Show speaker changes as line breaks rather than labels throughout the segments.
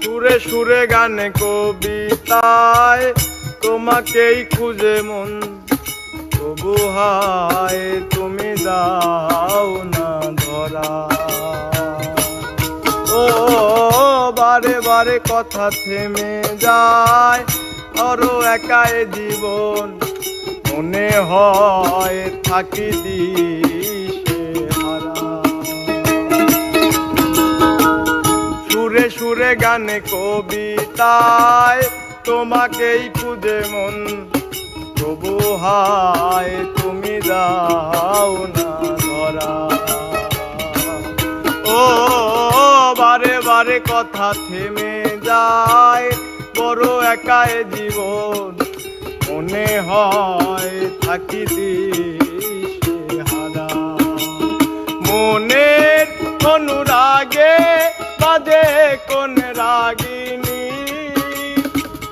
সুরে সুরে গানে কবিতায় তোমাকেই খুঁজে মন, তবু হায় তুমি দাও না ধরা। ও বারে বারে কথা থেমে যায়, আরো একাই জীবন মনে হয় থাকি দিশে হারা। সুরে সুরে গানে কবিতায় তোমাকেই খুঁজে মন, তবু হায় তুমি দাও না ধরা। ও বারে বারে কথা থেমে যায়, বড় একাই জীবন মনে হয় থাকি দিশে হারা। মনের অনুরাগে বাজে কোন রাগিনী,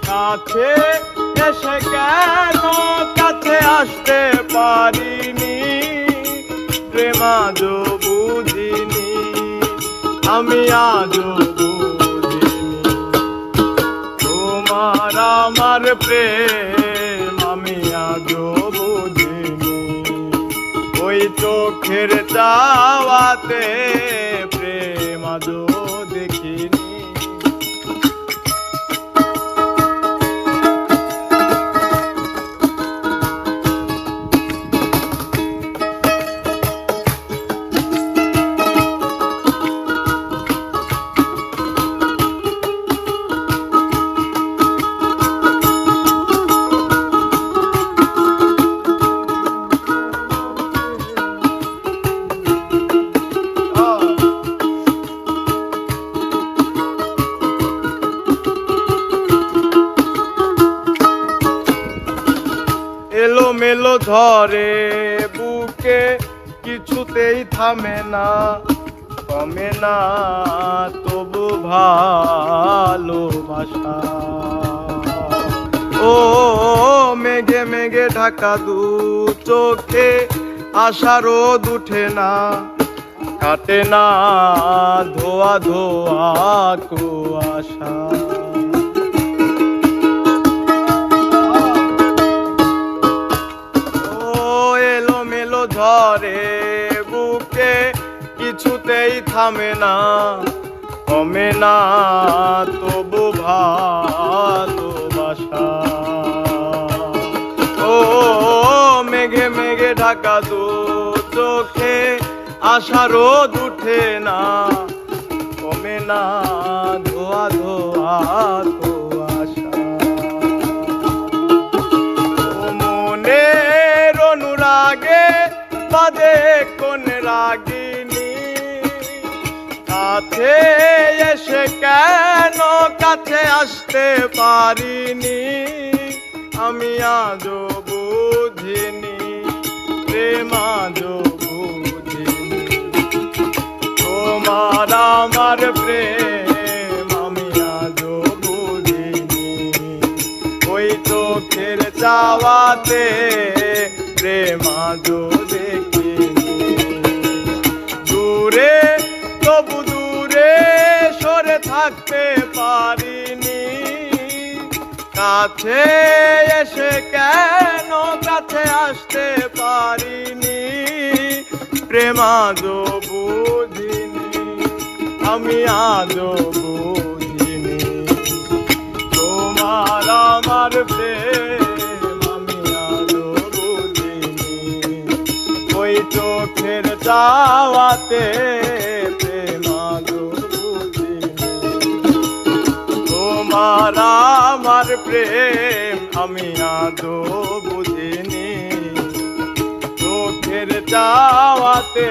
কাছে এসে কেন কাছে আসতে পারিনি। প্রেম আজও বুঝিনি, আমি আজও বুঝিনি। তোমার আমার প্রেম আমি আজও বুঝিনি। ওই চোখের চাওয়াতে প্রেম আজও দেখিনি। এলো মেলো ধরে বুকে, কিছুতেই থামে না কমে না তবু ভালোবাসা। ও মেঘে মেঘে ঢাকা দু চোখে, আশা রোদ উঠে না কাটে না ধোয়া ধোয়া কুয়াশা। ধরে বুকে কিছুতেই থামে না কমে না তবু ভালোবাসা। ও মেঘে মেঘে ঢাকা দু চোখে, আশা রোদ উঠে না কমে না ধোয়া ধোয়া কুয়াশা। মনের অনুরাগে বাজে কোন রাগিনী, কাছে এসে কেন কাছে আসতে পারিনি। আমি আজও বুঝিনি, প্রেম আজও বুঝিনি। তোমার আমার প্রেম আমি আজও বুঝিনি। ওই চোখের চাওয়াতে প্রেম আজও দেখিনি। দূরে তবু দূরে সরে থাকতে পারিনি, কাছে এসে কেন কাছে আসতে পারিনি। প্রেম আজও বুঝিনি, আমি আজও বুঝিনি। তোমার আমার প্রেম আমি আজও বুঝিনি। ওই চোখের চাওয়াতে প্রেম আজও বুঝিনি। তোমার আমার প্রেম আমি আজও বুঝিনি। চোখের চাওয়াতে